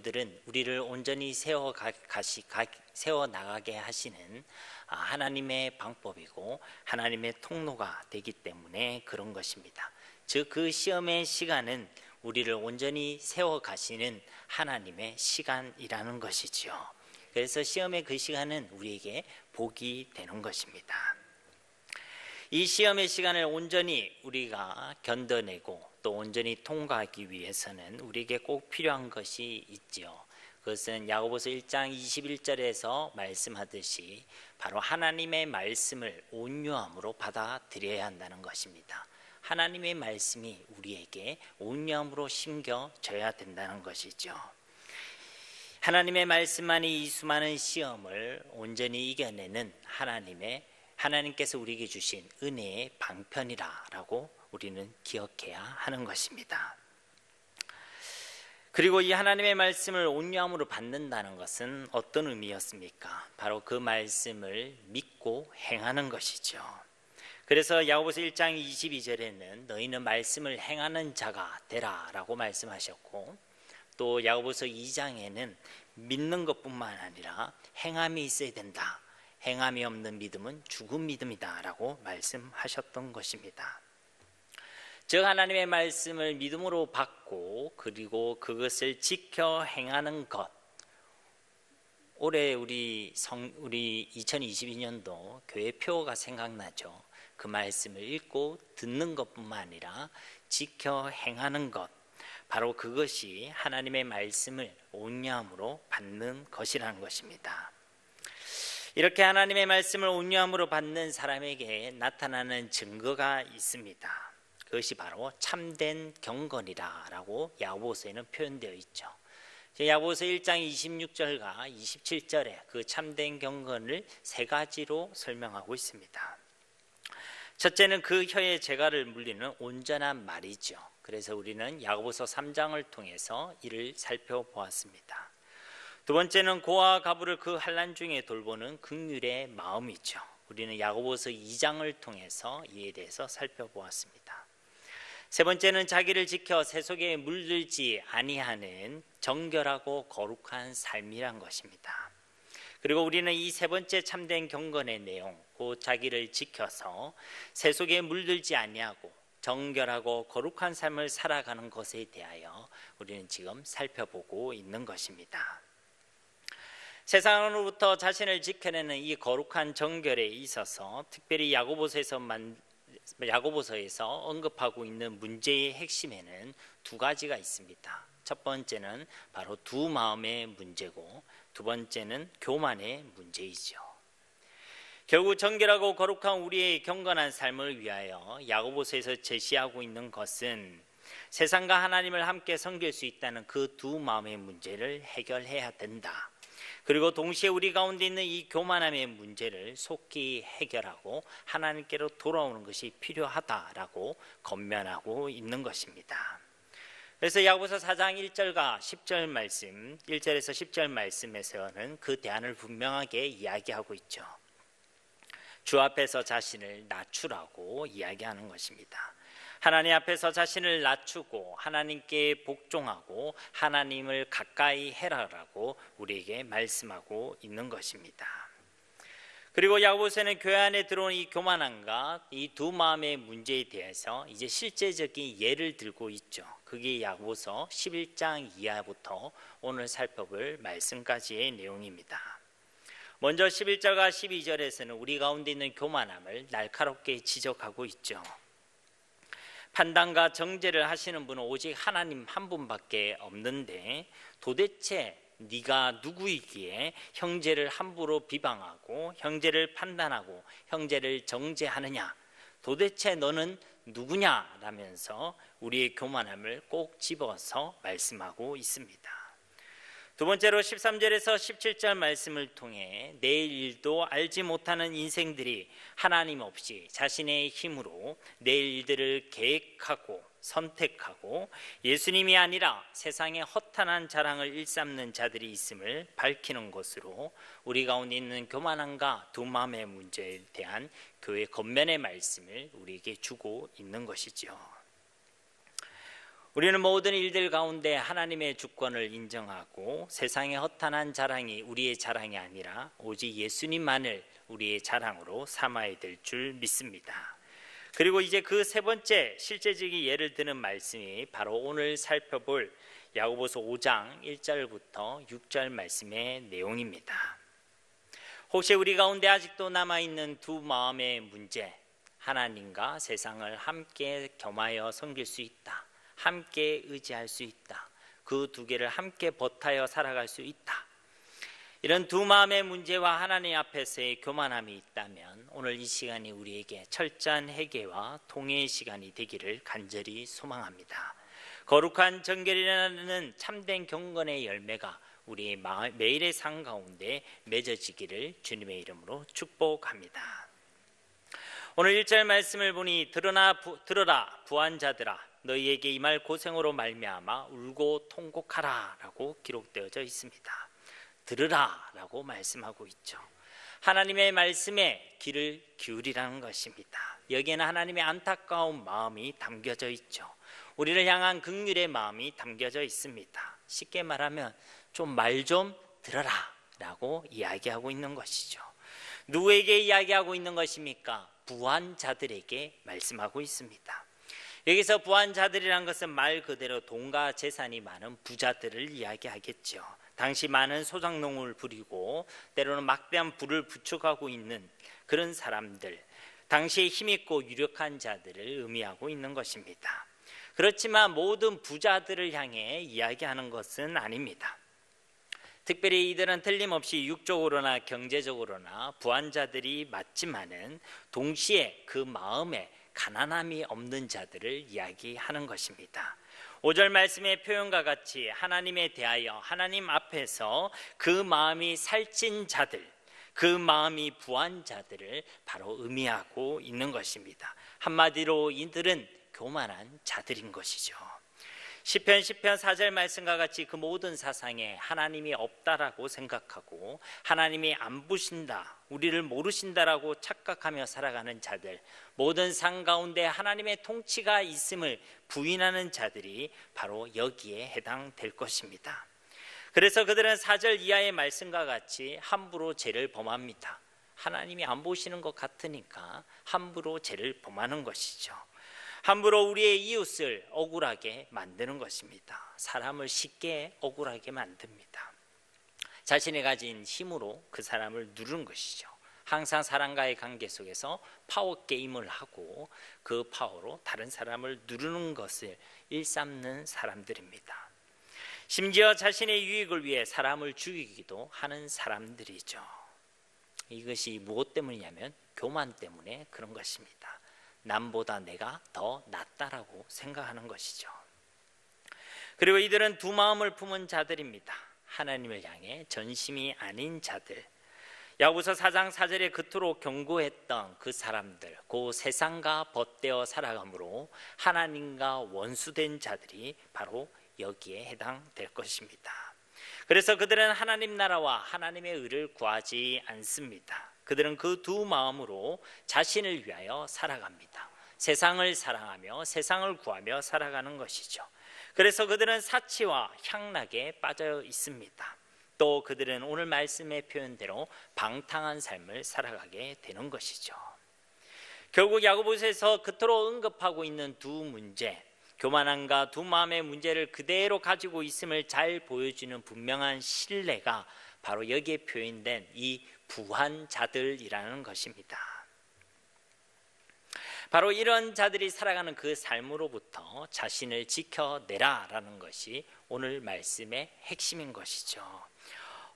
말씀들은 우리를 온전히 세워 나가게 하시는 하나님의 방법이고 하나님의 통로가 되기 때문에 그런 것입니다. 즉 그 시험의 시간은 우리를 온전히 세워 가시는 하나님의 시간이라는 것이지요. 그래서 시험의 그 시간은 우리에게 복이 되는 것입니다. 이 시험의 시간을 온전히 우리가 견뎌내고 또 온전히 통과하기 위해서는 우리에게 꼭 필요한 것이 있지요. 그것은 야고보서 1장 21절에서 말씀하듯이 바로 하나님의 말씀을 온유함으로 받아들여야 한다는 것입니다. 하나님의 말씀이 우리에게 온유함으로 심겨져야 된다는 것이죠. 하나님의 말씀만이 이 수많은 시험을 온전히 이겨내는 하나님께서 우리에게 주신 은혜의 방편이라고 우리는 기억해야 하는 것입니다. 그리고 이 하나님의 말씀을 온유함으로 받는다는 것은 어떤 의미였습니까? 바로 그 말씀을 믿고 행하는 것이죠. 그래서 야고보서 1장 22절에는 너희는 말씀을 행하는 자가 되라 라고 말씀하셨고, 또 야고보서 2장에는 믿는 것뿐만 아니라 행함이 있어야 된다. 행함이 없는 믿음은 죽은 믿음이다 라고 말씀하셨던 것입니다. 즉 하나님의 말씀을 믿음으로 받고 그리고 그것을 지켜 행하는 것, 올해 우리 2022년도 교회 표어가 생각나죠. 그 말씀을 읽고 듣는 것뿐만 아니라 지켜 행하는 것, 바로 그것이 하나님의 말씀을 온유함으로 받는 것이라는 것입니다. 이렇게 하나님의 말씀을 온유함으로 받는 사람에게 나타나는 증거가 있습니다. 그것이 바로 참된 경건이라고 야고보서에는 표현되어 있죠. 야고보서 1장 26절과 27절에 그 참된 경건을 세 가지로 설명하고 있습니다. 첫째는 그 혀의 재갈을 물리는 온전한 말이죠. 그래서 우리는 야고보서 3장을 통해서 이를 살펴보았습니다. 두 번째는 고아와 가부를 그 환난 중에 돌보는 긍휼의 마음이죠. 우리는 야고보서 2장을 통해서 이에 대해서 살펴보았습니다. 세 번째는 자기를 지켜 세속에 물들지 아니하는 정결하고 거룩한 삶이란 것입니다. 그리고 우리는 이 세 번째 참된 경건의 내용, 곧 자기를 지켜서 세속에 물들지 아니하고 정결하고 거룩한 삶을 살아가는 것에 대하여 우리는 지금 살펴보고 있는 것입니다. 세상으로부터 자신을 지켜내는 이 거룩한 정결에 있어서 특별히 야고보서에서 언급하고 있는 문제의 핵심에는 두 가지가 있습니다. 첫 번째는 바로 두 마음의 문제고, 두 번째는 교만의 문제이죠. 결국 정결하고 거룩한 우리의 경건한 삶을 위하여 야고보서에서 제시하고 있는 것은 세상과 하나님을 함께 섬길 수 있다는 그 두 마음의 문제를 해결해야 된다. 그리고 동시에 우리 가운데 있는 이 교만함의 문제를 속히 해결하고 하나님께로 돌아오는 것이 필요하다라고 권면하고 있는 것입니다. 그래서 야고보서 4장 1절과 10절 말씀, 1절에서 10절 말씀에서는 그 대안을 분명하게 이야기하고 있죠. 주 앞에서 자신을 낮추라고 이야기하는 것입니다. 하나님 앞에서 자신을 낮추고 하나님께 복종하고 하나님을 가까이 해라라고 우리에게 말씀하고 있는 것입니다. 그리고 야고보서는 교회 안에 들어온 이 교만함과 이 두 마음의 문제에 대해서 이제 실제적인 예를 들고 있죠. 그게 야고보서 11장 이하부터 오늘 살펴볼 말씀까지의 내용입니다. 먼저 11절과 12절에서는 우리 가운데 있는 교만함을 날카롭게 지적하고 있죠. 판단과 정죄를 하시는 분은 오직 하나님 한 분밖에 없는데 도대체 네가 누구이기에 형제를 함부로 비방하고 형제를 판단하고 형제를 정죄하느냐? 도대체 너는 누구냐? 라면서 우리의 교만함을 꼭 집어서 말씀하고 있습니다. 두 번째로 13절에서 17절 말씀을 통해 내일 일도 알지 못하는 인생들이 하나님 없이 자신의 힘으로 내일 일들을 계획하고 선택하고 예수님이 아니라 세상의 허탄한 자랑을 일삼는 자들이 있음을 밝히는 것으로 우리 가운데 있는 교만함과 두 마음의 문제에 대한 교회 권면의 말씀을 우리에게 주고 있는 것이죠. 우리는 모든 일들 가운데 하나님의 주권을 인정하고 세상의 허탄한 자랑이 우리의 자랑이 아니라 오직 예수님만을 우리의 자랑으로 삼아야 될 줄 믿습니다. 그리고 이제 그 세 번째 실제적인 예를 드는 말씀이 바로 오늘 살펴볼 야고보서 5장 1절부터 6절 말씀의 내용입니다. 혹시 우리 가운데 아직도 남아있는 두 마음의 문제, 하나님과 세상을 함께 겸하여 섬길 수 있다, 함께 의지할 수 있다, 그 두 개를 함께 버타여 살아갈 수 있다, 이런 두 마음의 문제와 하나님 앞에서의 교만함이 있다면 오늘 이 시간이 우리에게 철저한 회개와 통회의 시간이 되기를 간절히 소망합니다. 거룩한 정결이라는 참된 경건의 열매가 우리의 매일의 삶 가운데 맺어지기를 주님의 이름으로 축복합니다. 오늘 1절 말씀을 보니 들어라 부한 자들아 너희에게 임할 고생으로 말미암아 울고 통곡하라 라고 기록되어져 있습니다. 들으라 라고 말씀하고 있죠. 하나님의 말씀에 귀를 기울이라는 것입니다. 여기에는 하나님의 안타까운 마음이 담겨져 있죠. 우리를 향한 긍휼의 마음이 담겨져 있습니다. 쉽게 말하면 좀 말 좀 들어라 라고 이야기하고 있는 것이죠. 누구에게 이야기하고 있는 것입니까? 부한 자들에게 말씀하고 있습니다. 여기서 부한 자들이란 것은 말 그대로 돈과 재산이 많은 부자들을 이야기하겠죠. 당시 많은 소작농을 부리고 때로는 막대한 부를 부축하고 있는 그런 사람들, 당시에 힘있고 유력한 자들을 의미하고 있는 것입니다. 그렇지만 모든 부자들을 향해 이야기하는 것은 아닙니다. 특별히 이들은 틀림없이 육적으로나 경제적으로나 부한 자들이 맞지만은 동시에 그 마음에 가난함이 없는 자들을 이야기하는 것입니다. 5절 말씀의 표현과 같이 하나님에 대하여 하나님 앞에서 그 마음이 살찐 자들, 그 마음이 부한 자들을 바로 의미하고 있는 것입니다. 한마디로 이들은 교만한 자들인 것이죠. 시편 4절 말씀과 같이 그 모든 사상에 하나님이 없다라고 생각하고 하나님이 안 보신다, 우리를 모르신다라고 착각하며 살아가는 자들, 모든 상 가운데 하나님의 통치가 있음을 부인하는 자들이 바로 여기에 해당될 것입니다. 그래서 그들은 4절 이하의 말씀과 같이 함부로 죄를 범합니다. 하나님이 안 보시는 것 같으니까 함부로 죄를 범하는 것이죠. 함부로 우리의 이웃을 억울하게 만드는 것입니다. 사람을 쉽게 억울하게 만듭니다. 자신이 가진 힘으로 그 사람을 누르는 것이죠. 항상 사람과의 관계 속에서 파워 게임을 하고 그 파워로 다른 사람을 누르는 것을 일삼는 사람들입니다. 심지어 자신의 유익을 위해 사람을 죽이기도 하는 사람들이죠. 이것이 무엇 때문이냐면 교만 때문에 그런 것입니다. 남보다 내가 더 낫다라고 생각하는 것이죠. 그리고 이들은 두 마음을 품은 자들입니다. 하나님을 향해 전심이 아닌 자들. 야고보서 4장 4절에 그토록 경고했던 그 사람들, 그 세상과 벗되어 살아감으로 하나님과 원수된 자들이 바로 여기에 해당될 것입니다. 그래서 그들은 하나님 나라와 하나님의 의를 구하지 않습니다. 그들은 그 두 마음으로 자신을 위하여 살아갑니다. 세상을 사랑하며 세상을 구하며 살아가는 것이죠. 그래서 그들은 사치와 향락에 빠져 있습니다. 또 그들은 오늘 말씀의 표현대로 방탕한 삶을 살아가게 되는 것이죠. 결국 야고보서에서 그토록 언급하고 있는 두 문제, 교만함과 두 마음의 문제를 그대로 가지고 있음을 잘 보여주는 분명한 신뢰가 바로 여기에 표현된 이 부한 자들이라는 것입니다. 바로 이런 자들이 살아가는 그 삶으로부터 자신을 지켜내라라는 것이 오늘 말씀의 핵심인 것이죠.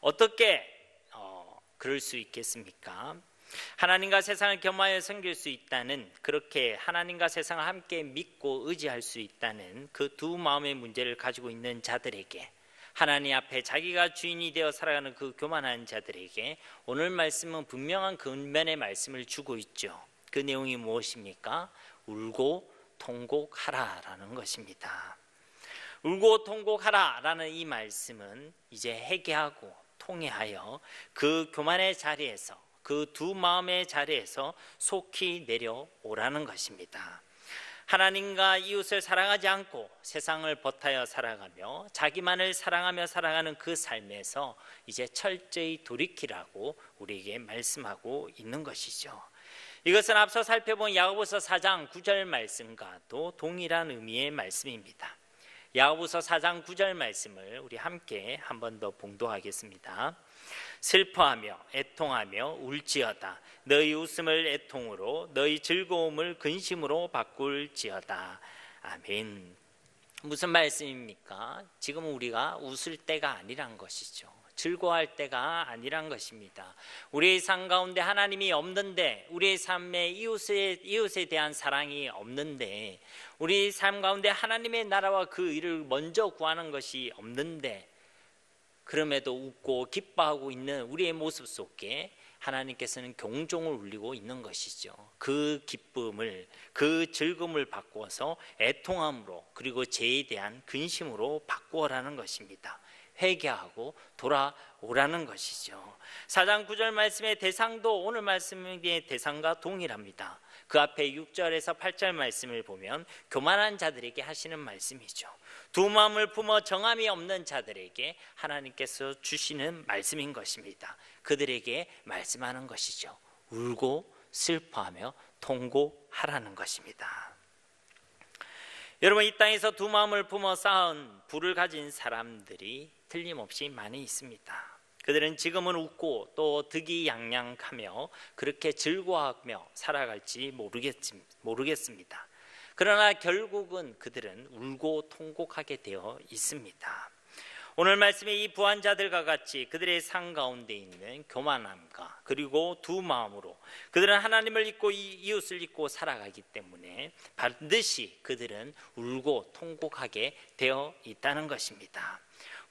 어떻게 그럴 수 있겠습니까? 하나님과 세상을 겸하여 섬길 수 있다는, 그렇게 하나님과 세상을 함께 믿고 의지할 수 있다는 그 두 마음의 문제를 가지고 있는 자들에게, 하나님 앞에 자기가 주인이 되어 살아가는 그 교만한 자들에게 오늘 말씀은 분명한 근면의 말씀을 주고 있죠. 그 내용이 무엇입니까? 울고 통곡하라라는 것입니다. 울고 통곡하라라는 이 말씀은 이제 회개하고 통회하여 그 교만의 자리에서, 그 두 마음의 자리에서 속히 내려오라는 것입니다. 하나님과 이웃을 사랑하지 않고 세상을 버타여 살아가며 자기만을 사랑하며 살아가는 그 삶에서 이제 철저히 돌이키라고 우리에게 말씀하고 있는 것이죠. 이것은 앞서 살펴본 야고보서 4장 9절 말씀과도 동일한 의미의 말씀입니다. 야고보서 4장 9절 말씀을 우리 함께 한 번 더 봉독하겠습니다. 슬퍼하며 애통하며 울지어다. 너희 웃음을 애통으로 너희 즐거움을 근심으로 바꿀지어다. 아멘. 무슨 말씀입니까? 지금 우리가 웃을 때가 아니란 것이죠. 즐거워할 때가 아니란 것입니다. 우리의 삶 가운데 하나님이 없는데, 우리의 삶에 이웃에 대한 사랑이 없는데, 우리의 삶 가운데 하나님의 나라와 그 일을 먼저 구하는 것이 없는데, 그럼에도 웃고 기뻐하고 있는 우리의 모습 속에 하나님께서는 경종을 울리고 있는 것이죠. 그 기쁨을, 그 즐거움을 바꾸어서 애통함으로, 그리고 죄에 대한 근심으로 바꾸어라는 것입니다. 회개하고 돌아오라는 것이죠. 4장 9절 말씀의 대상도 오늘 말씀의 대상과 동일합니다. 그 앞에 6절에서 8절 말씀을 보면 교만한 자들에게 하시는 말씀이죠. 두 마음을 품어 정함이 없는 자들에게 하나님께서 주시는 말씀인 것입니다. 그들에게 말씀하는 것이죠. 울고 슬퍼하며 통고하라는 것입니다. 여러분, 이 땅에서 두 마음을 품어 쌓은 부를 가진 사람들이 틀림없이 많이 있습니다. 그들은 지금은 웃고 또 득이양양하며 그렇게 즐거워하며 살아갈지 모르겠습니다. 그러나 결국은 그들은 울고 통곡하게 되어 있습니다. 오늘 말씀의 이 부한자들과 같이 그들의 삶 가운데 있는 교만함과 그리고 두 마음으로 그들은 하나님을 잊고 이웃을 잊고 살아가기 때문에 반드시 그들은 울고 통곡하게 되어 있다는 것입니다.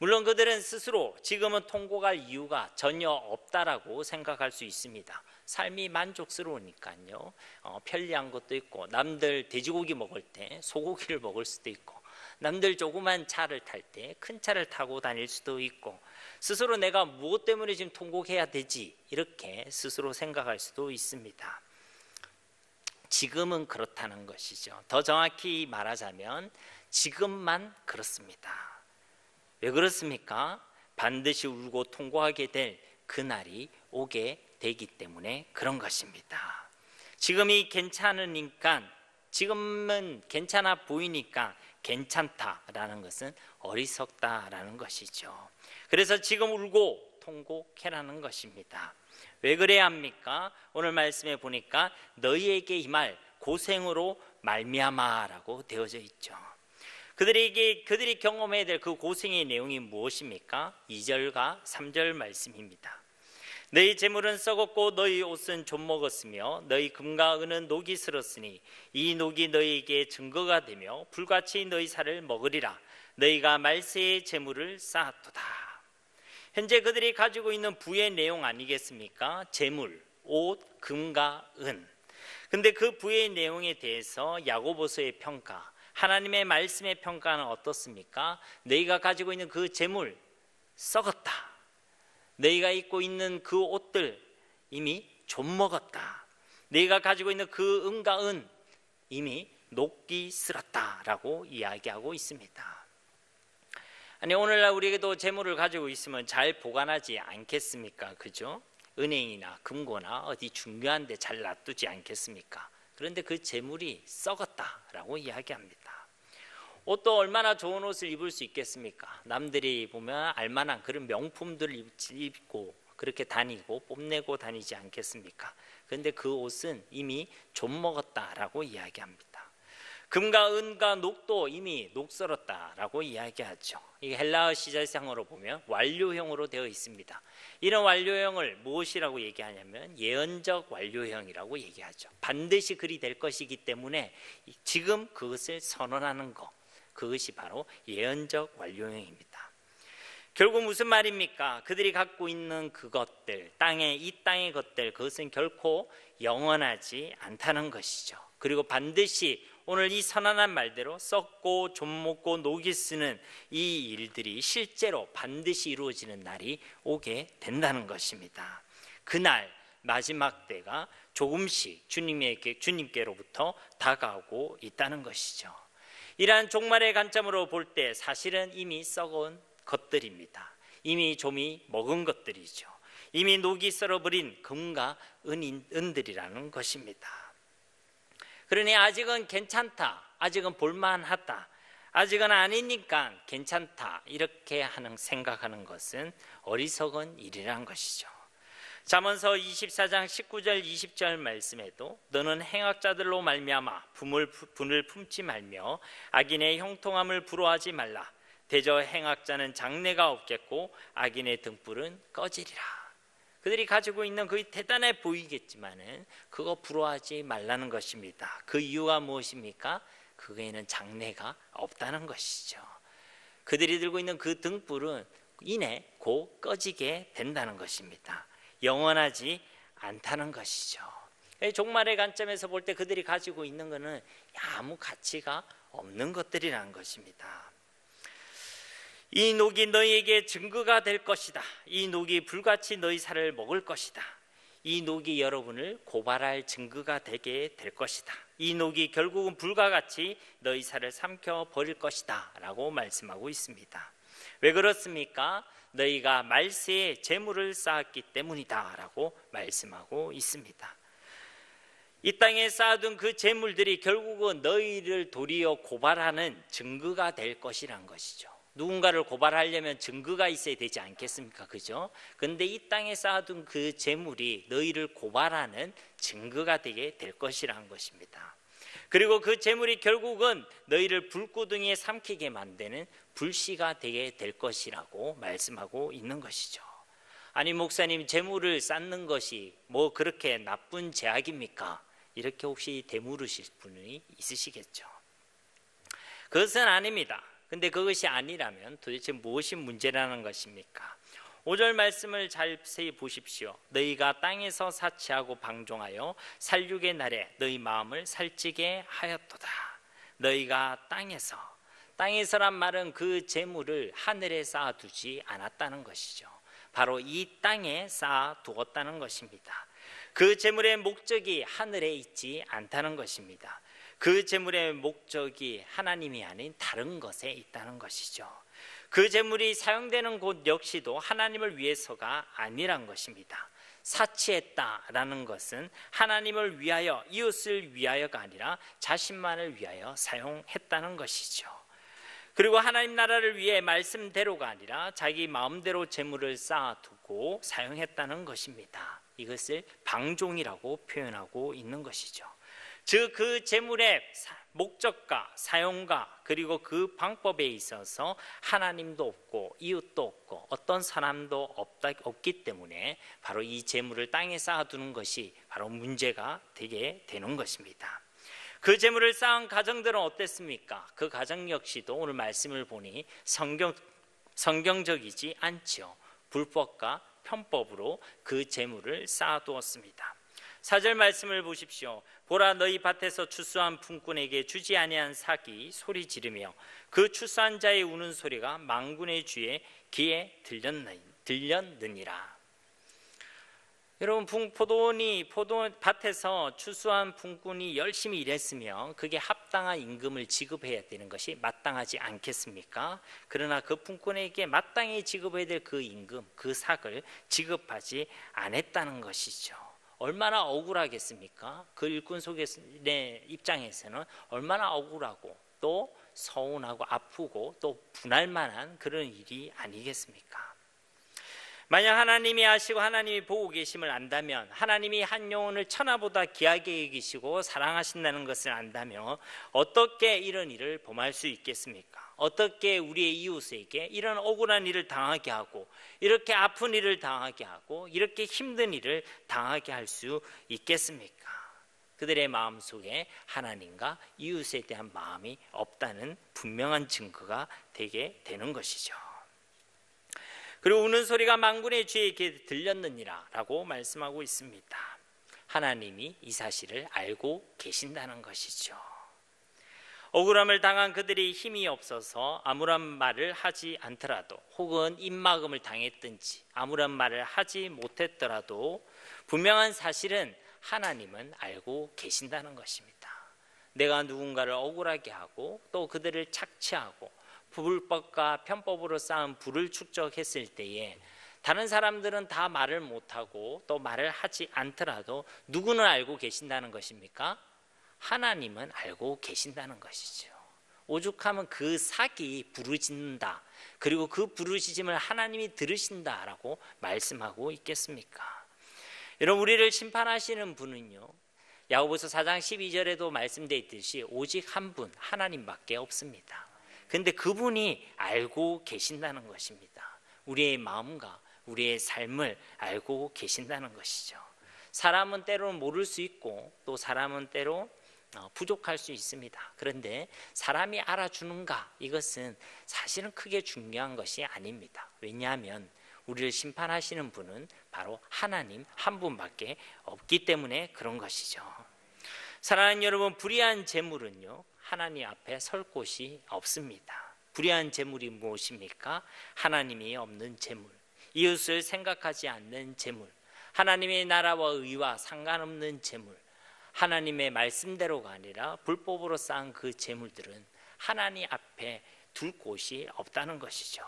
물론 그들은 스스로 지금은 통곡할 이유가 전혀 없다라고 생각할 수 있습니다. 삶이 만족스러우니까요. 편리한 것도 있고, 남들 돼지고기 먹을 때 소고기를 먹을 수도 있고, 남들 조그만 차를 탈 때 큰 차를 타고 다닐 수도 있고, 스스로 내가 무엇 때문에 지금 통곡해야 되지 이렇게 스스로 생각할 수도 있습니다. 지금은 그렇다는 것이죠. 더 정확히 말하자면 지금만 그렇습니다. 왜 그렇습니까? 반드시 울고 통곡하게 될 그날이 오게 되기 때문에 그런 것입니다. 지금이 괜찮으니까, 지금은 괜찮아 보이니까 괜찮다라는 것은 어리석다라는 것이죠. 그래서 지금 울고 통곡해라는 것입니다. 왜 그래야 합니까? 오늘 말씀에 보니까 너희에게 이 말 고생으로 말미암아라고 되어져 있죠. 그들이 경험해야 될 그 고생의 내용이 무엇입니까? 2절과 3절 말씀입니다. 너희 재물은 썩었고 너희 옷은 좀먹었으며 너희 금과 은은 녹이 슬었으니 이 녹이 너희에게 증거가 되며 불같이 너희 살을 먹으리라. 너희가 말세의 재물을 쌓았도다. 현재 그들이 가지고 있는 부의 내용 아니겠습니까? 재물, 옷, 금과 은. 근데 그 부의 내용에 대해서 야고보서의 평가, 하나님의 말씀의 평가는 어떻습니까? 너희가 가지고 있는 그 재물 썩었다. 너희가 입고 있는 그 옷들 이미 좀 먹었다. 너희가 가지고 있는 그 은과 은 이미 녹기 슬었다라고 이야기하고 있습니다. 아니, 오늘날 우리에게도 재물을 가지고 있으면 잘 보관하지 않겠습니까? 그죠? 은행이나 금고나 어디 중요한 데 잘 놔두지 않겠습니까? 그런데 그 재물이 썩었다라고 이야기합니다. 옷도 얼마나 좋은 옷을 입을 수 있겠습니까? 남들이 보면 알만한 그런 명품들을 입고 그렇게 다니고 뽐내고 다니지 않겠습니까? 그런데 그 옷은 이미 좀 먹었다라고 이야기합니다. 금과 은과 녹도 이미 녹슬었다라고 이야기하죠. 이게 헬라어 시제상으로 보면 완료형으로 되어 있습니다. 이런 완료형을 무엇이라고 얘기하냐면 예언적 완료형이라고 얘기하죠. 반드시 그리 될 것이기 때문에 지금 그것을 선언하는 것, 그것이 바로 예언적 완료형입니다. 결국 무슨 말입니까? 그들이 갖고 있는 그것들, 이 땅의 것들, 그것은 결코 영원하지 않다는 것이죠. 그리고 반드시 오늘 이 선언한 말대로 썩고 좀 먹고 녹이 쓰는 이 일들이 실제로 반드시 이루어지는 날이 오게 된다는 것입니다. 그날 마지막 때가 조금씩 주님께로부터 다가오고 있다는 것이죠. 이러한 종말의 관점으로 볼 때 사실은 이미 썩은 것들입니다. 이미 좀이 먹은 것들이죠. 이미 녹이 썰어버린 금과 은들이라는 것입니다. 그러니 아직은 괜찮다, 아직은 볼만하다, 아직은 아니니까 괜찮다, 이렇게 생각하는 것은 어리석은 일이란 것이죠. 잠언서 24장 19절 20절 말씀에도 너는 행악자들로 말미암아 분을 품지 말며 악인의 형통함을 부러워하지 말라. 대저 행악자는 장래가 없겠고 악인의 등불은 꺼지리라. 그들이 가지고 있는 그 대단해 보이겠지만은 그거 부러워하지 말라는 것입니다. 그 이유가 무엇입니까? 그거에는 장래가 없다는 것이죠. 그들이 들고 있는 그 등불은 이내 곧 꺼지게 된다는 것입니다. 영원하지 않다는 것이죠. 종말의 관점에서 볼 때 그들이 가지고 있는 것은 아무 가치가 없는 것들이라는 것입니다. 이 녹이 너희에게 증거가 될 것이다. 이 녹이 불같이 너희 살을 먹을 것이다. 이 녹이 여러분을 고발할 증거가 되게 될 것이다. 이 녹이 결국은 불과 같이 너희 살을 삼켜 버릴 것이다 라고 말씀하고 있습니다. 왜 그렇습니까? 너희가 말세에 재물을 쌓았기 때문이다 라고 말씀하고 있습니다. 이 땅에 쌓아둔 그 재물들이 결국은 너희를 도리어 고발하는 증거가 될 것이란 것이죠. 누군가를 고발하려면 증거가 있어야 되지 않겠습니까? 그죠? 근데 이 땅에 쌓아둔 그 재물이 너희를 고발하는 증거가 되게 될 것이라는 것입니다. 그리고 그 재물이 결국은 너희를 불구덩이에 삼키게 만드는 불씨가 되게 될 것이라고 말씀하고 있는 것이죠. 아니 목사님, 재물을 쌓는 것이 뭐 그렇게 나쁜 죄악입니까? 이렇게 혹시 되물으실 분이 있으시겠죠. 그것은 아닙니다. 근데 그것이 아니라면 도대체 무엇이 문제라는 것입니까? 5절 말씀을 자세히 보십시오. 너희가 땅에서 사치하고 방종하여 살육의 날에 너희 마음을 살찌게 하였도다. 너희가 땅에서란 말은 그 재물을 하늘에 쌓아두지 않았다는 것이죠. 바로 이 땅에 쌓아두었다는 것입니다. 그 재물의 목적이 하늘에 있지 않다는 것입니다. 그 재물의 목적이 하나님이 아닌 다른 것에 있다는 것이죠. 그 재물이 사용되는 곳 역시도 하나님을 위해서가 아니란 것입니다. 사치했다라는 것은 하나님을 위하여, 이웃을 위하여가 아니라 자신만을 위하여 사용했다는 것이죠. 그리고 하나님 나라를 위해 말씀대로가 아니라 자기 마음대로 재물을 쌓아두고 사용했다는 것입니다. 이것을 방종이라고 표현하고 있는 것이죠. 즉 그 재물의 목적과 사용과 그리고 그 방법에 있어서 하나님도 없고 이웃도 없고 어떤 사람도 없기 때문에 바로 이 재물을 땅에 쌓아두는 것이 바로 문제가 되게 되는 것입니다. 그 재물을 쌓은 가정들은 어땠습니까? 그 가정 역시도 오늘 말씀을 보니 성경적이지 않죠. 불법과 편법으로 그 재물을 쌓아두었습니다. 4절 말씀을 보십시오. 보라, 너희 밭에서 추수한 품꾼에게 주지 아니한 삭이 소리 지르며 그 추수한 자의 우는 소리가 만군의 주의 귀에 들렸느니라. 여러분, 포도밭에서 추수한 품꾼이 열심히 일했으면 그게 합당한 임금을 지급해야 되는 것이 마땅하지 않겠습니까? 그러나 그 품꾼에게 마땅히 지급해야 될 그 임금, 그 삭을 지급하지 않았다는 것이죠. 얼마나 억울하겠습니까? 그 일꾼 속의 입장에서는 얼마나 억울하고 또 서운하고 아프고 또 분할 만한 그런 일이 아니겠습니까? 만약 하나님이 아시고 하나님이 보고 계심을 안다면, 하나님이 한 영혼을 천하보다 귀하게 여기시고 사랑하신다는 것을 안다면 어떻게 이런 일을 범할 수 있겠습니까? 어떻게 우리의 이웃에게 이런 억울한 일을 당하게 하고 이렇게 아픈 일을 당하게 하고 이렇게 힘든 일을 당하게 할 수 있겠습니까? 그들의 마음속에 하나님과 이웃에 대한 마음이 없다는 분명한 증거가 되게 되는 것이죠. 그리고 우는 소리가 만군의 주에 들렸느니라 라고 말씀하고 있습니다. 하나님이 이 사실을 알고 계신다는 것이죠. 억울함을 당한 그들이 힘이 없어서 아무런 말을 하지 않더라도, 혹은 입막음을 당했든지 아무런 말을 하지 못했더라도 분명한 사실은 하나님은 알고 계신다는 것입니다. 내가 누군가를 억울하게 하고 또 그들을 착취하고 불법과 편법으로 쌓은 부를 축적했을 때에 다른 사람들은 다 말을 못하고 또 말을 하지 않더라도 누구는 알고 계신다는 것입니까? 하나님은 알고 계신다는 것이죠. 오죽하면 그 삭이 부르짖는다, 그리고 그 부르짖음을 하나님이 들으신다라고 말씀하고 있겠습니까? 여러분, 우리를 심판하시는 분은요, 야고보서 4장 12절에도 말씀되어 있듯이 오직 한 분, 하나님밖에 없습니다. 그런데 그분이 알고 계신다는 것입니다. 우리의 마음과 우리의 삶을 알고 계신다는 것이죠. 사람은 때로는 모를 수 있고 또 사람은 때로 부족할 수 있습니다. 그런데 사람이 알아주는가, 이것은 사실은 크게 중요한 것이 아닙니다. 왜냐하면 우리를 심판하시는 분은 바로 하나님 한 분밖에 없기 때문에 그런 것이죠. 사랑하는 여러분, 불의한 재물은요, 하나님 앞에 설 곳이 없습니다. 불의한 재물이 무엇입니까? 하나님이 없는 재물, 이웃을 생각하지 않는 재물, 하나님의 나라와 의와 상관없는 재물, 하나님의 말씀대로가 아니라 불법으로 쌓은 그 재물들은 하나님 앞에 둘 곳이 없다는 것이죠.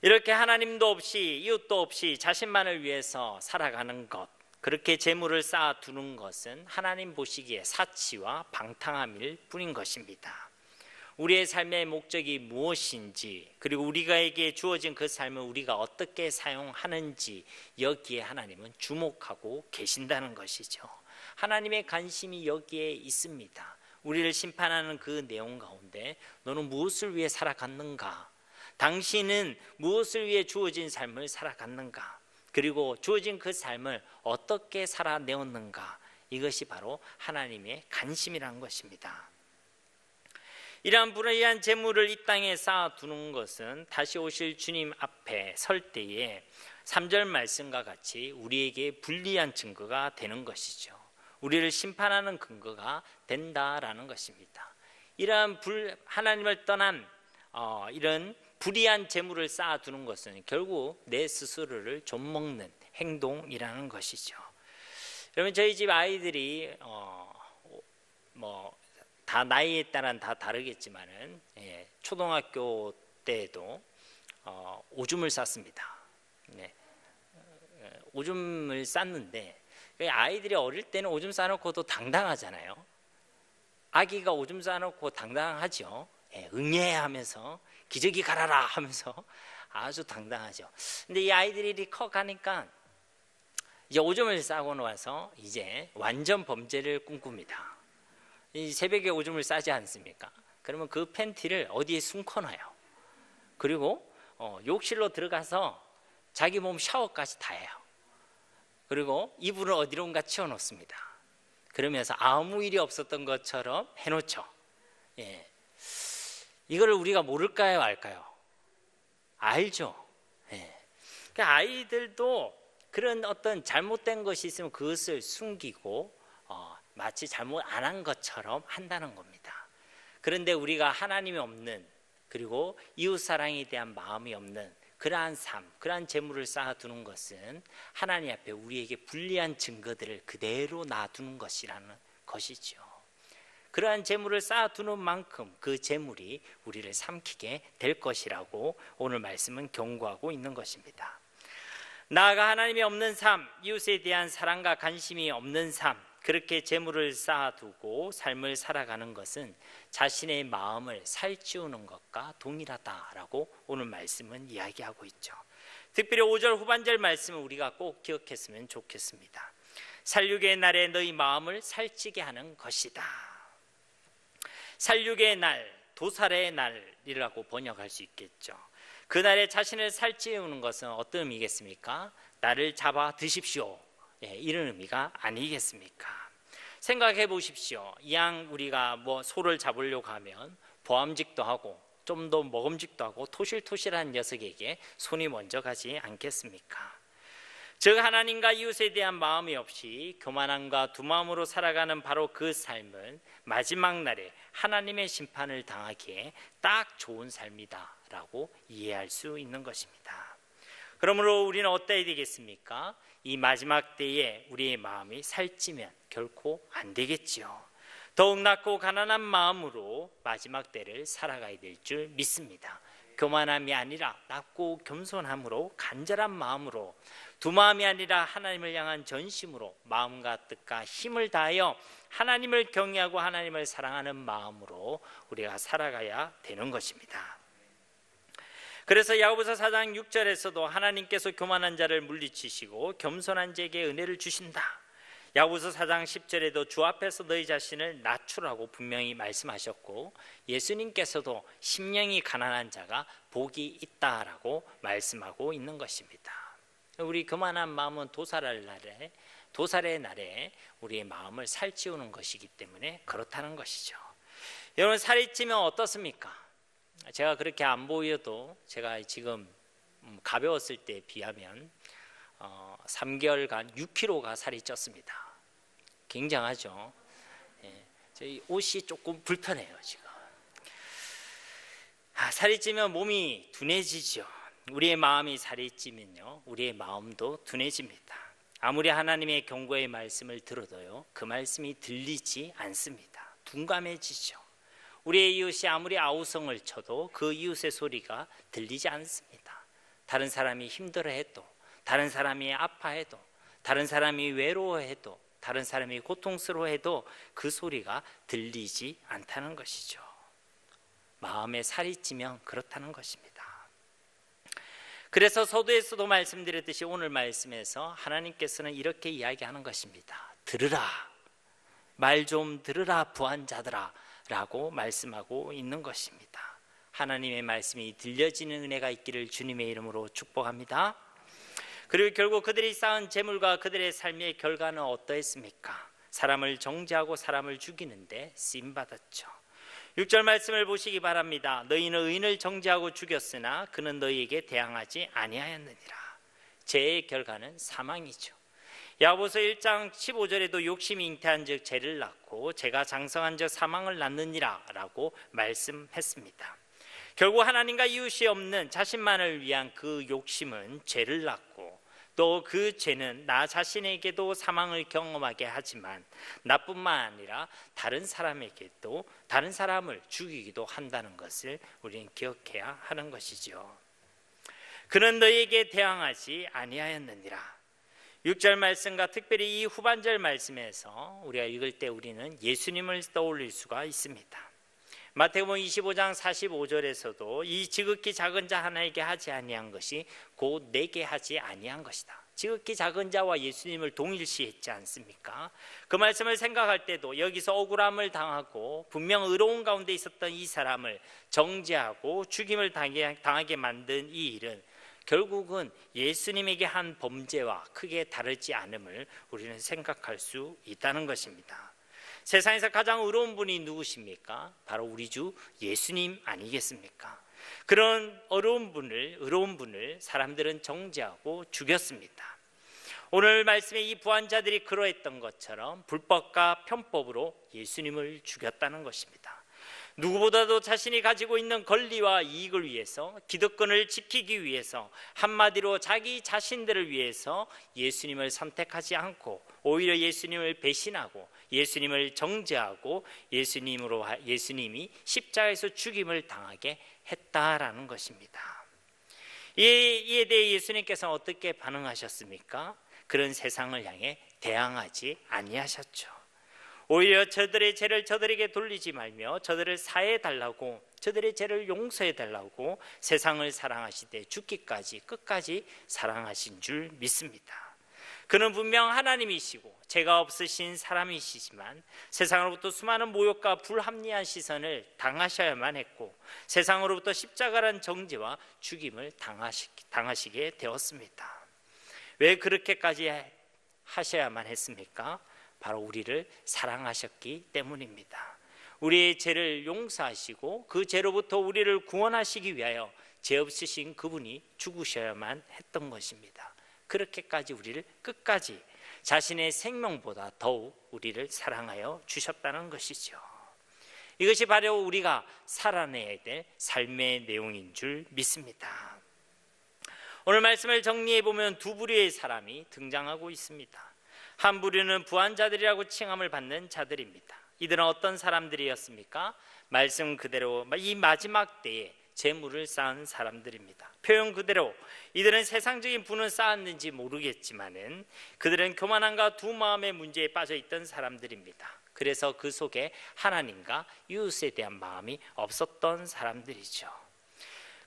이렇게 하나님도 없이 이웃도 없이 자신만을 위해서 살아가는 것, 그렇게 재물을 쌓아두는 것은 하나님 보시기에 사치와 방탕함일 뿐인 것입니다. 우리의 삶의 목적이 무엇인지, 그리고 우리가에게 주어진 그 삶을 우리가 어떻게 사용하는지, 여기에 하나님은 주목하고 계신다는 것이죠. 하나님의 관심이 여기에 있습니다. 우리를 심판하는 그 내용 가운데 너는 무엇을 위해 살아갔는가? 당신은 무엇을 위해 주어진 삶을 살아갔는가? 그리고 주어진 그 삶을 어떻게 살아내었는가? 이것이 바로 하나님의 관심이라는 것입니다. 이러한 불의한 재물을 이 땅에 쌓아두는 것은 다시 오실 주님 앞에 설 때에 3절 말씀과 같이 우리에게 불리한 증거가 되는 것이죠. 우리를 심판하는 근거가 된다라는 것입니다. 이러한 하나님을 떠난 이런 불의한 재물을 쌓아두는 것은 결국 내 스스로를 좀먹는 행동이라는 것이죠. 여러분, 저희 집 아이들이 다 나이에 따라 다 다르겠지만은 초등학교 때에도 오줌을 쌌습니다. 오줌을 쌌는데 아이들이 어릴 때는 오줌 싸놓고도 당당하잖아요. 아기가 오줌 싸놓고 당당하죠. 응애하면서 기저귀 갈아라 하면서 아주 당당하죠. 근데 이 아이들이 커가니까 이제 오줌을 싸고 나서 이제 완전 범죄를 꿈꿉니다. 이 새벽에 오줌을 싸지 않습니까? 그러면 그 팬티를 어디에 숨겨놔요. 그리고 욕실로 들어가서 자기 몸 샤워까지 다 해요. 그리고 이불을 어디론가 치워놓습니다. 그러면서 아무 일이 없었던 것처럼 해놓죠. 이거를 우리가 모를까요, 알까요? 알죠. 그러니까 아이들도 그런 어떤 잘못된 것이 있으면 그것을 숨기고 마치 잘못 안 한 것처럼 한다는 겁니다. 그런데 우리가 하나님이 없는, 그리고 이웃사랑에 대한 마음이 없는 그러한 삶, 그러한 재물을 쌓아두는 것은 하나님 앞에 우리에게 불리한 증거들을 그대로 놔두는 것이라는 것이죠. 그러한 재물을 쌓아두는 만큼 그 재물이 우리를 삼키게 될 것이라고 오늘 말씀은 경고하고 있는 것입니다. 나아가 하나님이 없는 삶, 이웃에 대한 사랑과 관심이 없는 삶, 그렇게 재물을 쌓아두고 삶을 살아가는 것은 자신의 마음을 살찌우는 것과 동일하다라고 오늘 말씀은 이야기하고 있죠. 특별히 5절 후반절 말씀을 우리가 꼭 기억했으면 좋겠습니다. 살육의 날에 너희 마음을 살찌게 하는 것이다. 살육의 날, 도살의 날이라고 번역할 수 있겠죠. 그날에 자신을 살찌우는 것은 어떤 의미겠습니까? 나를 잡아 드십시오, 이런 의미가 아니겠습니까? 생각해 보십시오. 이왕 우리가 소를 잡으려고 하면 보암직도 하고 좀 더 먹음직도 하고 토실토실한 녀석에게 손이 먼저 가지 않겠습니까? 즉 하나님과 이웃에 대한 마음이 없이 교만함과 두 마음으로 살아가는 바로 그 삶은 마지막 날에 하나님의 심판을 당하기에 딱 좋은 삶이다라고 이해할 수 있는 것입니다. 그러므로 우리는 어때야 되겠습니까? 이 마지막 때에 우리의 마음이 살찌면 결코 안 되겠지요. 더욱 낮고 가난한 마음으로 마지막 때를 살아가야 될 줄 믿습니다. 교만함이 아니라 낮고 겸손함으로, 간절한 마음으로, 두 마음이 아니라 하나님을 향한 전심으로 마음과 뜻과 힘을 다하여 하나님을 경외하고 하나님을 사랑하는 마음으로 우리가 살아가야 되는 것입니다. 그래서 야고보서 4장 6절에서도 하나님께서 교만한 자를 물리치시고 겸손한 자에게 은혜를 주신다. 야고보서 4장 10절에도 주 앞에서 너희 자신을 낮추라고 분명히 말씀하셨고, 예수님께서도 심령이 가난한 자가 복이 있다라고 말씀하고 있는 것입니다. 우리 교만한 마음은 도살의 날에 우리의 마음을 살찌우는 것이기 때문에 그렇다는 것이죠. 여러분, 살이 찌면 어떻습니까? 제가 그렇게 안 보여도 제가 지금 가벼웠을 때에 비하면 3개월간 6kg가 살이 쪘습니다. 굉장하죠. 저희 옷이 조금 불편해요 지금. 살이 찌면 몸이 둔해지죠. 우리의 마음이 살이 찌면요, 우리의 마음도 둔해집니다. 아무리 하나님의 경고의 말씀을 들어도요, 그 말씀이 들리지 않습니다. 둔감해지죠. 우리의 이웃이 아무리 아우성을 쳐도 그 이웃의 소리가 들리지 않습니다. 다른 사람이 힘들어해도, 다른 사람이 아파해도, 다른 사람이 외로워해도, 다른 사람이 고통스러워해도 그 소리가 들리지 않다는 것이죠. 마음에 살이 찌면 그렇다는 것입니다. 그래서 서두에서도 말씀드렸듯이 오늘 말씀에서 하나님께서는 이렇게 이야기하는 것입니다. 들으라, 말 좀 들으라 부한자들아 라고 말씀하고 있는 것입니다. 하나님의 말씀이 들려지는 은혜가 있기를 주님의 이름으로 축복합니다. 그리고 결국 그들이 쌓은 재물과 그들의 삶의 결과는 어떠했습니까? 사람을 정죄하고 사람을 죽이는데 쓰임받았죠. 6절 말씀을 보시기 바랍니다. 너희는 의인을 정죄하고 죽였으나 그는 너희에게 대항하지 아니하였느니라. 죄의 결과는 사망이죠. 야고보서 1장 15절에도 욕심이 잉태한 즉 죄를 낳고 죄가 장성한 즉 사망을 낳느니라 라고 말씀했습니다. 결국 하나님과 이웃이 없는 자신만을 위한 그 욕심은 죄를 낳고, 또 그 죄는 나 자신에게도 사망을 경험하게 하지만 나뿐만 아니라 다른 사람에게도, 다른 사람을 죽이기도 한다는 것을 우리는 기억해야 하는 것이죠. 그는 너희에게 대항하지 아니하였느니라. 6절 말씀과 특별히 이 후반절 말씀에서 우리가 읽을 때 우리는 예수님을 떠올릴 수가 있습니다. 마태복음 25장 45절에서도 이 지극히 작은 자 하나에게 하지 아니한 것이 곧 내게 하지 아니한 것이다. 지극히 작은 자와 예수님을 동일시했지 않습니까? 그 말씀을 생각할 때도 여기서 억울함을 당하고 분명 의로운 가운데 있었던 이 사람을 정죄하고 죽임을 당하게 만든 이 일은 결국은 예수님에게 한 범죄와 크게 다르지 않음을 우리는 생각할 수 있다는 것입니다. 세상에서 가장 의로운 분이 누구십니까? 바로 우리 주 예수님 아니겠습니까? 그런 의로운 분을 사람들은 정죄하고 죽였습니다. 오늘 말씀에 이 부한자들이 그러했던 것처럼 불법과 편법으로 예수님을 죽였다는 것입니다. 누구보다도 자신이 가지고 있는 권리와 이익을 위해서, 기득권을 지키기 위해서, 한마디로 자기 자신들을 위해서 예수님을 선택하지 않고 오히려 예수님을 배신하고 예수님을 정죄하고 예수님이 십자가에서 죽임을 당하게 했다라는 것입니다. 이에 대해 예수님께서는 어떻게 반응하셨습니까? 그런 세상을 향해 대항하지 아니하셨죠. 오히려 저들의 죄를 저들에게 돌리지 말며 저들을 사해달라고, 저들의 죄를 용서해달라고 세상을 사랑하시되 죽기까지 끝까지 사랑하신 줄 믿습니다. 그는 분명 하나님이시고 죄가 없으신 사람이시지만 세상으로부터 수많은 모욕과 불합리한 시선을 당하셔야만 했고 세상으로부터 십자가란 정죄와 죽임을 당하시게 되었습니다. 왜 그렇게까지 하셔야만 했습니까? 바로 우리를 사랑하셨기 때문입니다. 우리의 죄를 용서하시고 그 죄로부터 우리를 구원하시기 위하여 죄 없으신 그분이 죽으셔야만 했던 것입니다. 그렇게까지 우리를 끝까지 자신의 생명보다 더욱 우리를 사랑하여 주셨다는 것이죠. 이것이 바로 우리가 살아내야 될 삶의 내용인 줄 믿습니다. 오늘 말씀을 정리해 보면 두 부류의 사람이 등장하고 있습니다. 한 부류는 부한자들이라고 칭함을 받는 자들입니다. 이들은 어떤 사람들이었습니까? 말씀 그대로 이 마지막 때에 재물을 쌓은 사람들입니다. 표현 그대로 이들은 세상적인 부는 쌓았는지 모르겠지만은 그들은 교만함과 두 마음의 문제에 빠져 있던 사람들입니다. 그래서 그 속에 하나님과 이웃에 대한 마음이 없었던 사람들이죠.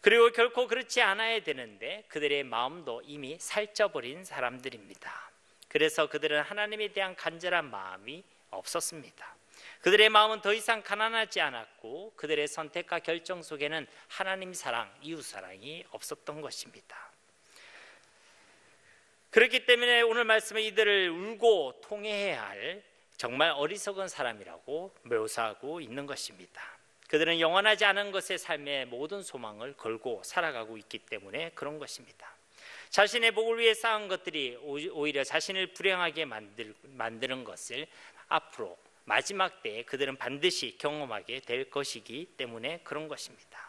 그리고 결코 그렇지 않아야 되는데 그들의 마음도 이미 살쪄버린 사람들입니다. 그래서 그들은 하나님에 대한 간절한 마음이 없었습니다. 그들의 마음은 더 이상 가난하지 않았고 그들의 선택과 결정 속에는 하나님 사랑, 이웃 사랑이 없었던 것입니다. 그렇기 때문에 오늘 말씀에 이들을 울고 통회해야 할 정말 어리석은 사람이라고 묘사하고 있는 것입니다. 그들은 영원하지 않은 것의 삶의 모든 소망을 걸고 살아가고 있기 때문에 그런 것입니다. 자신의 복을 위해 쌓은 것들이 오히려 자신을 불행하게 만드는 것을 앞으로 마지막 때에 그들은 반드시 경험하게 될 것이기 때문에 그런 것입니다.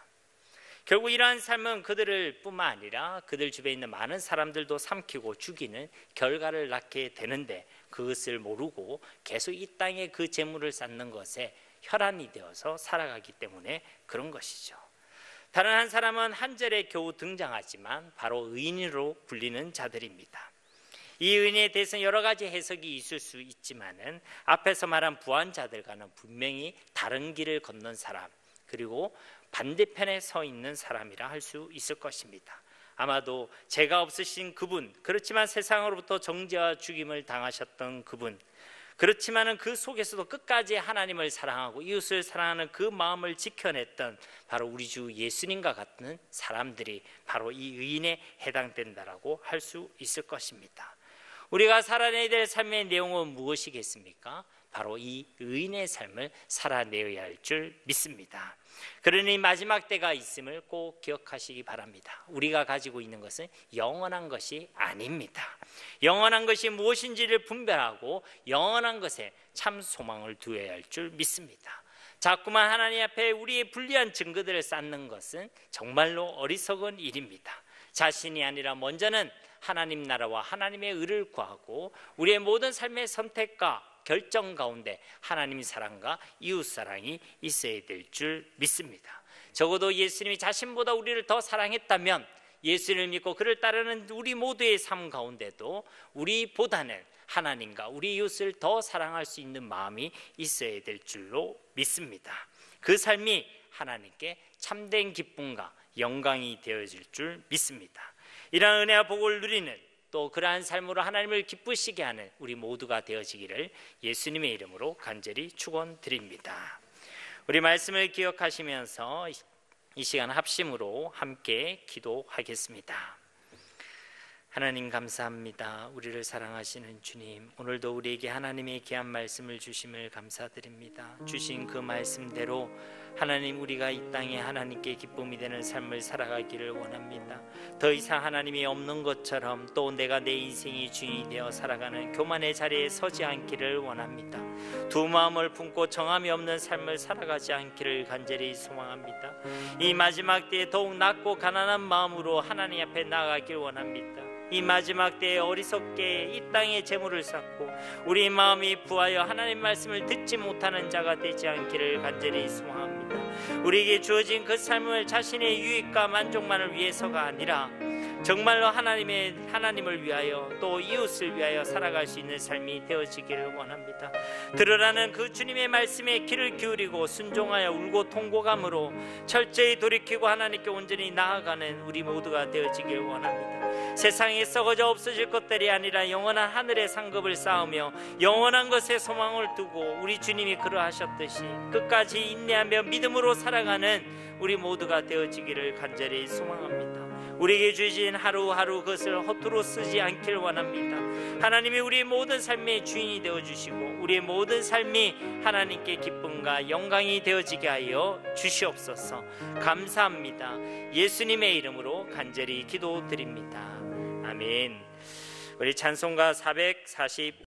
결국 이러한 삶은 그들을 뿐만 아니라 그들 주변에 있는 많은 사람들도 삼키고 죽이는 결과를 낳게 되는데 그것을 모르고 계속 이 땅에 그 재물을 쌓는 것에 혈안이 되어서 살아가기 때문에 그런 것이죠. 다른 한 사람은 한 절에 겨우 등장하지만 바로 의인으로 불리는 자들입니다. 이 의인에 대해서는 여러 가지 해석이 있을 수 있지만은 앞에서 말한 부한자들과는 분명히 다른 길을 걷는 사람, 그리고 반대편에 서 있는 사람이라 할 수 있을 것입니다. 아마도 죄가 없으신 그분, 그렇지만 세상으로부터 정죄와 죽임을 당하셨던 그분, 그렇지만은 그 속에서도 끝까지 하나님을 사랑하고 이웃을 사랑하는 그 마음을 지켜냈던 바로 우리 주 예수님과 같은 사람들이 바로 이 의인에 해당된다라고 할 수 있을 것입니다. 우리가 살아내야 될 삶의 내용은 무엇이겠습니까? 바로 이 의인의 삶을 살아내어야 할 줄 믿습니다. 그러니 마지막 때가 있음을 꼭 기억하시기 바랍니다. 우리가 가지고 있는 것은 영원한 것이 아닙니다. 영원한 것이 무엇인지를 분별하고 영원한 것에 참 소망을 두어야 할 줄 믿습니다. 자꾸만 하나님 앞에 우리의 불리한 증거들을 쌓는 것은 정말로 어리석은 일입니다. 자신이 아니라 먼저는 하나님 나라와 하나님의 의를 구하고 우리의 모든 삶의 선택과 결정 가운데 하나님 사랑과 이웃 사랑이 있어야 될 줄 믿습니다. 적어도 예수님이 자신보다 우리를 더 사랑했다면 예수님을 믿고 그를 따르는 우리 모두의 삶 가운데도 우리보다는 하나님과 우리 이웃을 더 사랑할 수 있는 마음이 있어야 될 줄로 믿습니다. 그 삶이 하나님께 참된 기쁨과 영광이 되어질 줄 믿습니다. 이러한 은혜와 복을 누리는 또 그러한 삶으로 하나님을 기쁘시게 하는 우리 모두가 되어지기를 예수님의 이름으로 간절히 축원드립니다. 우리 말씀을 기억하시면서 이 시간 합심으로 함께 기도하겠습니다. 하나님 감사합니다. 우리를 사랑하시는 주님, 오늘도 우리에게 하나님의 귀한 말씀을 주심을 감사드립니다. 주신 그 말씀대로 하나님, 우리가 이 땅에 하나님께 기쁨이 되는 삶을 살아가기를 원합니다. 더 이상 하나님이 없는 것처럼 또 내가 내 인생이 주인이 되어 살아가는 교만의 자리에 서지 않기를 원합니다. 두 마음을 품고 정함이 없는 삶을 살아가지 않기를 간절히 소망합니다. 이 마지막 때에 더욱 낮고 가난한 마음으로 하나님 앞에 나아가길 원합니다. 이 마지막 때에 어리석게 이 땅에 재물을 쌓고 우리 마음이 부하여 하나님 말씀을 듣지 못하는 자가 되지 않기를 간절히 소망합니다. 우리에게 주어진 그 삶을 자신의 유익과 만족만을 위해서가 아니라 정말로 하나님을 위하여 또 이웃을 위하여 살아갈 수 있는 삶이 되어지기를 원합니다. 들으라는 그 주님의 말씀에 귀를 기울이고 순종하여 울고 통곡함으로 철저히 돌이키고 하나님께 온전히 나아가는 우리 모두가 되어지기를 원합니다. 세상에 썩어져 없어질 것들이 아니라 영원한 하늘의 상급을 쌓으며 영원한 것에 소망을 두고 우리 주님이 그러하셨듯이 끝까지 인내하며 믿음으로 살아가는 우리 모두가 되어지기를 간절히 소망합니다. 우리에게 주신 하루하루 그것을 허투루 쓰지 않기를 원합니다. 하나님이 우리의 모든 삶의 주인이 되어주시고 우리의 모든 삶이 하나님께 기쁨과 영광이 되어지게 하여 주시옵소서. 감사합니다. 예수님의 이름으로 간절히 기도드립니다. 아멘. 우리 찬송가 445